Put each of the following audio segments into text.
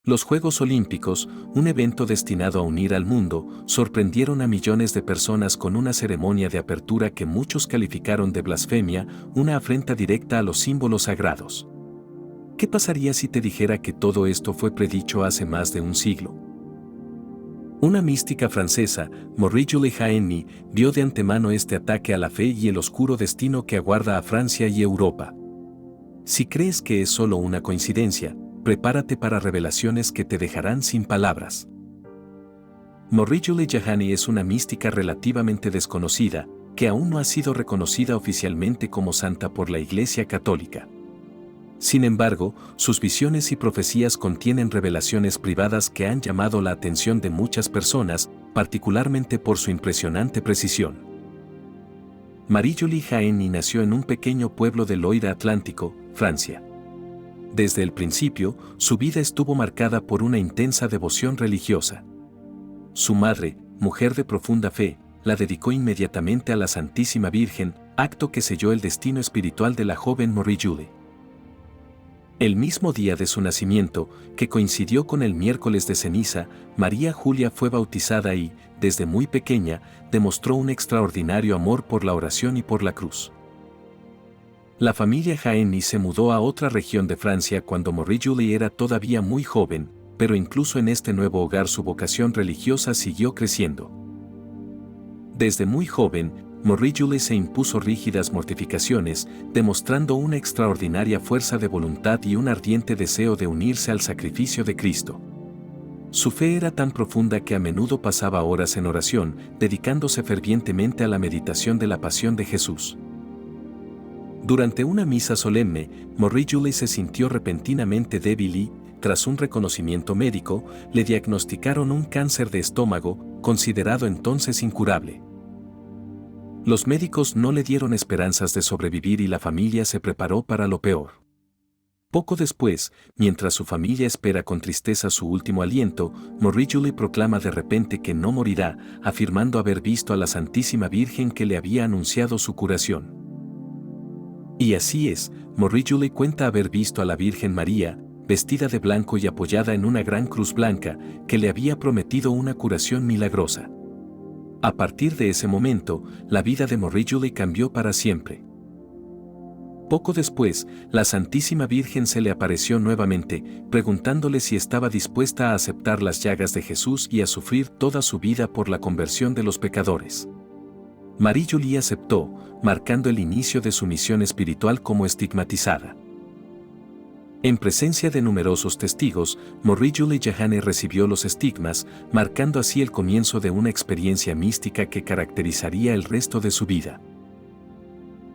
Los Juegos Olímpicos, un evento destinado a unir al mundo, sorprendieron a millones de personas con una ceremonia de apertura que muchos calificaron de blasfemia, una afrenta directa a los símbolos sagrados. ¿Qué pasaría si te dijera que todo esto fue predicho hace más de un siglo? Una mística francesa, Marie-Julie Jahenny, vio de antemano este ataque a la fe y el oscuro destino que aguarda a Francia y Europa. Si crees que es solo una coincidencia, prepárate para revelaciones que te dejarán sin palabras. Marie-Julie Jahenny es una mística relativamente desconocida, que aún no ha sido reconocida oficialmente como santa por la Iglesia Católica. Sin embargo, sus visiones y profecías contienen revelaciones privadas que han llamado la atención de muchas personas, particularmente por su impresionante precisión. Marie-Julie Jahenny nació en un pequeño pueblo del Loire Atlántico, Francia. Desde el principio, su vida estuvo marcada por una intensa devoción religiosa. Su madre, mujer de profunda fe, la dedicó inmediatamente a la Santísima Virgen, acto que selló el destino espiritual de la joven Marie-Julie. El mismo día de su nacimiento, que coincidió con el miércoles de ceniza, María Julia fue bautizada y, desde muy pequeña, demostró un extraordinario amor por la oración y por la cruz. La familia Jahenny se mudó a otra región de Francia cuando Marie-Julie era todavía muy joven, pero incluso en este nuevo hogar su vocación religiosa siguió creciendo. Desde muy joven, Marie-Julie se impuso rígidas mortificaciones, demostrando una extraordinaria fuerza de voluntad y un ardiente deseo de unirse al sacrificio de Cristo. Su fe era tan profunda que a menudo pasaba horas en oración, dedicándose fervientemente a la meditación de la pasión de Jesús. Durante una misa solemne, Marie-Julie se sintió repentinamente débil y, tras un reconocimiento médico, le diagnosticaron un cáncer de estómago, considerado entonces incurable. Los médicos no le dieron esperanzas de sobrevivir y la familia se preparó para lo peor. Poco después, mientras su familia espera con tristeza su último aliento, Marie-Julie proclama de repente que no morirá, afirmando haber visto a la Santísima Virgen que le había anunciado su curación. Y así es, Marie-Julie cuenta haber visto a la Virgen María, vestida de blanco y apoyada en una gran cruz blanca, que le había prometido una curación milagrosa. A partir de ese momento, la vida de Marie-Julie cambió para siempre. Poco después, la Santísima Virgen se le apareció nuevamente, preguntándole si estaba dispuesta a aceptar las llagas de Jesús y a sufrir toda su vida por la conversión de los pecadores. Marie-Julie aceptó, marcando el inicio de su misión espiritual como estigmatizada. En presencia de numerosos testigos, Marie-Julie Jahenny recibió los estigmas, marcando así el comienzo de una experiencia mística que caracterizaría el resto de su vida.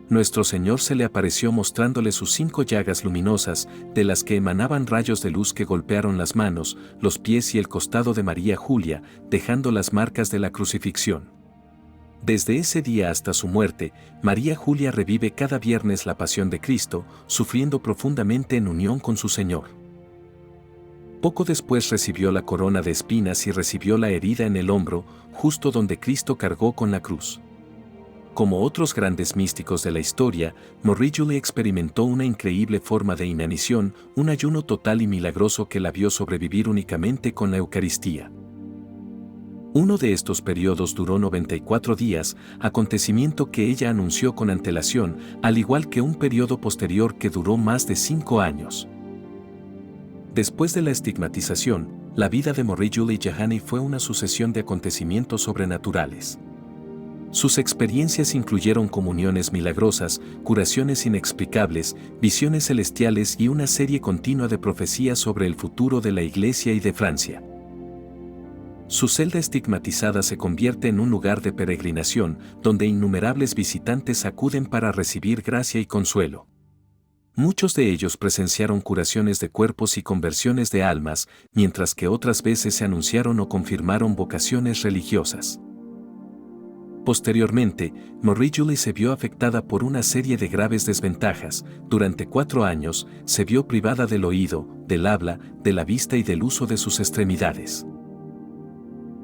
Nuestro Señor se le apareció mostrándole sus 5 llagas luminosas, de las que emanaban rayos de luz que golpearon las manos, los pies y el costado de María Julia, dejando las marcas de la crucifixión. Desde ese día hasta su muerte, María Julia revive cada viernes la pasión de Cristo, sufriendo profundamente en unión con su Señor. Poco después recibió la corona de espinas y recibió la herida en el hombro, justo donde Cristo cargó con la cruz. Como otros grandes místicos de la historia, Marie-Julie experimentó una increíble forma de inanición, un ayuno total y milagroso que la vio sobrevivir únicamente con la Eucaristía. Uno de estos periodos duró 94 días, acontecimiento que ella anunció con antelación, al igual que un periodo posterior que duró más de 5 años. Después de la estigmatización, la vida de Marie-Julie Jahenny fue una sucesión de acontecimientos sobrenaturales. Sus experiencias incluyeron comuniones milagrosas, curaciones inexplicables, visiones celestiales y una serie continua de profecías sobre el futuro de la Iglesia y de Francia. Su celda estigmatizada se convierte en un lugar de peregrinación, donde innumerables visitantes acuden para recibir gracia y consuelo. Muchos de ellos presenciaron curaciones de cuerpos y conversiones de almas, mientras que otras veces se anunciaron o confirmaron vocaciones religiosas. Posteriormente, Marie-Julie se vio afectada por una serie de graves desventajas. Durante 4 años, se vio privada del oído, del habla, de la vista y del uso de sus extremidades.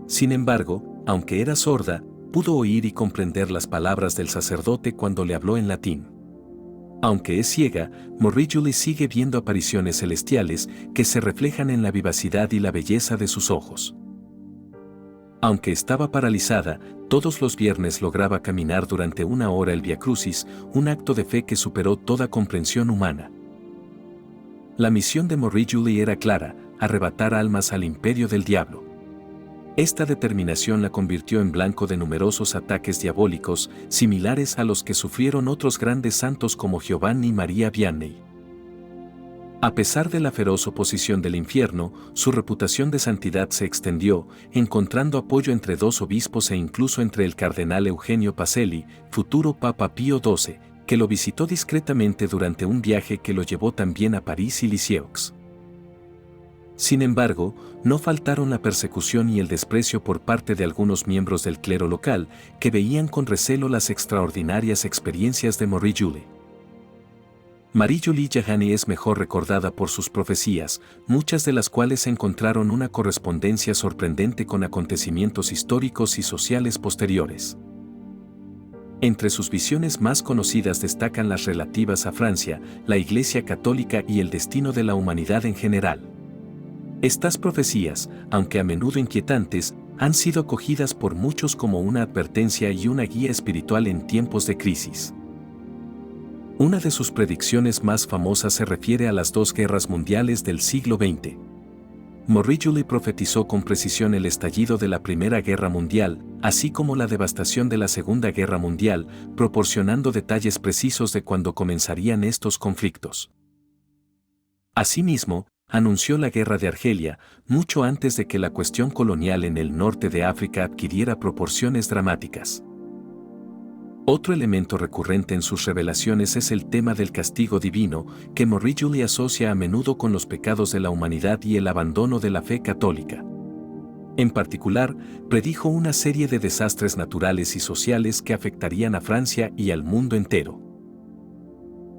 Sin embargo, aunque era sorda, pudo oír y comprender las palabras del sacerdote cuando le habló en latín. Aunque es ciega, Morrie sigue viendo apariciones celestiales que se reflejan en la vivacidad y la belleza de sus ojos. Aunque estaba paralizada, todos los viernes lograba caminar durante 1 hora el Vía Crucis, un acto de fe que superó toda comprensión humana. La misión de Morrie era clara: arrebatar almas al imperio del diablo. Esta determinación la convirtió en blanco de numerosos ataques diabólicos, similares a los que sufrieron otros grandes santos como Giovanni Maria Vianney. A pesar de la feroz oposición del infierno, su reputación de santidad se extendió, encontrando apoyo entre 2 obispos e incluso entre el cardenal Eugenio Pacelli, futuro Papa Pío XII, que lo visitó discretamente durante un viaje que lo llevó también a París y Lisieux. Sin embargo, no faltaron la persecución y el desprecio por parte de algunos miembros del clero local, que veían con recelo las extraordinarias experiencias de Morrie. Marie-Julie Jahani es mejor recordada por sus profecías, muchas de las cuales encontraron una correspondencia sorprendente con acontecimientos históricos y sociales posteriores. Entre sus visiones más conocidas destacan las relativas a Francia, la Iglesia Católica y el destino de la humanidad en general. Estas profecías, aunque a menudo inquietantes, han sido acogidas por muchos como una advertencia y una guía espiritual en tiempos de crisis. Una de sus predicciones más famosas se refiere a las 2 guerras mundiales del siglo XX. Morrie profetizó con precisión el estallido de la Primera Guerra Mundial, así como la devastación de la Segunda Guerra Mundial, proporcionando detalles precisos de cuándo comenzarían estos conflictos. Asimismo, anunció la Guerra de Argelia, mucho antes de que la cuestión colonial en el norte de África adquiriera proporciones dramáticas. Otro elemento recurrente en sus revelaciones es el tema del castigo divino, que Morrie asocia a menudo con los pecados de la humanidad y el abandono de la fe católica. En particular, predijo una serie de desastres naturales y sociales que afectarían a Francia y al mundo entero.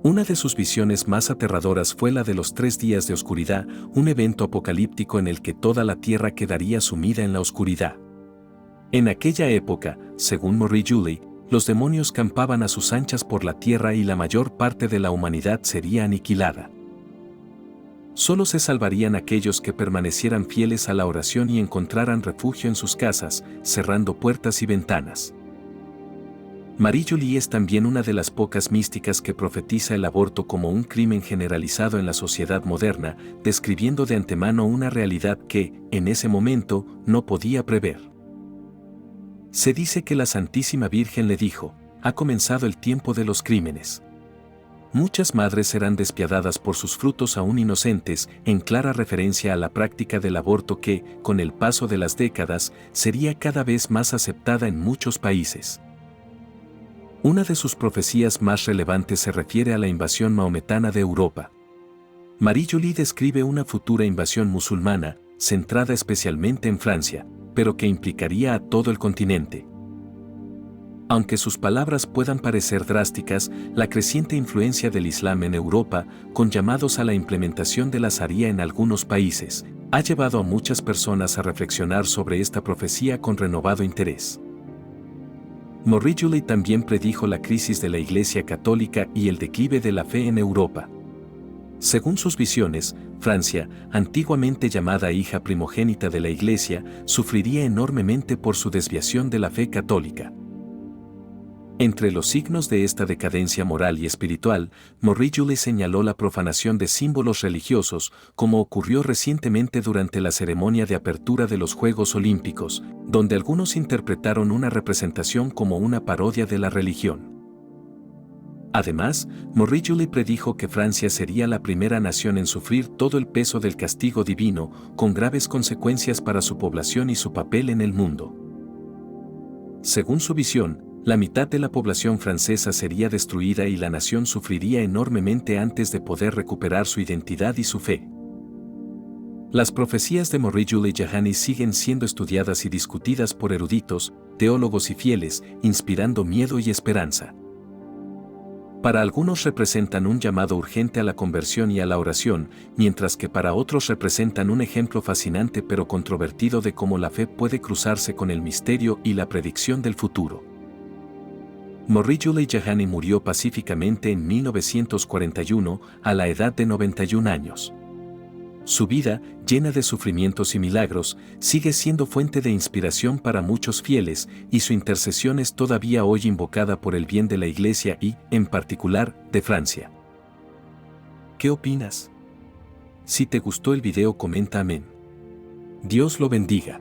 Una de sus visiones más aterradoras fue la de los 3 días de oscuridad, un evento apocalíptico en el que toda la tierra quedaría sumida en la oscuridad. En aquella época, según Morrie, los demonios campaban a sus anchas por la tierra y la mayor parte de la humanidad sería aniquilada. Solo se salvarían aquellos que permanecieran fieles a la oración y encontraran refugio en sus casas, cerrando puertas y ventanas. Marie-Julie es también una de las pocas místicas que profetiza el aborto como un crimen generalizado en la sociedad moderna, describiendo de antemano una realidad que, en ese momento, no podía prever. Se dice que la Santísima Virgen le dijo: ha comenzado el tiempo de los crímenes. Muchas madres serán despiadadas por sus frutos aún inocentes, en clara referencia a la práctica del aborto que, con el paso de las décadas, sería cada vez más aceptada en muchos países. Una de sus profecías más relevantes se refiere a la invasión mahometana de Europa. Marie-Julie describe una futura invasión musulmana, centrada especialmente en Francia, pero que implicaría a todo el continente. Aunque sus palabras puedan parecer drásticas, la creciente influencia del Islam en Europa, con llamados a la implementación de la Sharia en algunos países, ha llevado a muchas personas a reflexionar sobre esta profecía con renovado interés. Morrie también predijo la crisis de la Iglesia Católica y el declive de la fe en Europa. Según sus visiones, Francia, antiguamente llamada hija primogénita de la Iglesia, sufriría enormemente por su desviación de la fe católica. Entre los signos de esta decadencia moral y espiritual, Morrie señaló la profanación de símbolos religiosos, como ocurrió recientemente durante la ceremonia de apertura de los Juegos Olímpicos, donde algunos interpretaron una representación como una parodia de la religión. Además, Morrie predijo que Francia sería la primera nación en sufrir todo el peso del castigo divino, con graves consecuencias para su población y su papel en el mundo. Según su visión, la mitad de la población francesa sería destruida y la nación sufriría enormemente antes de poder recuperar su identidad y su fe. Las profecías de Morrie Jahani siguen siendo estudiadas y discutidas por eruditos, teólogos y fieles, inspirando miedo y esperanza. Para algunos representan un llamado urgente a la conversión y a la oración, mientras que para otros representan un ejemplo fascinante pero controvertido de cómo la fe puede cruzarse con el misterio y la predicción del futuro. Marie Julie Jahani murió pacíficamente en 1941 a la edad de 91 años. Su vida, llena de sufrimientos y milagros, sigue siendo fuente de inspiración para muchos fieles y su intercesión es todavía hoy invocada por el bien de la Iglesia y, en particular, de Francia. ¿Qué opinas? Si te gustó el video, comenta amén. Dios lo bendiga.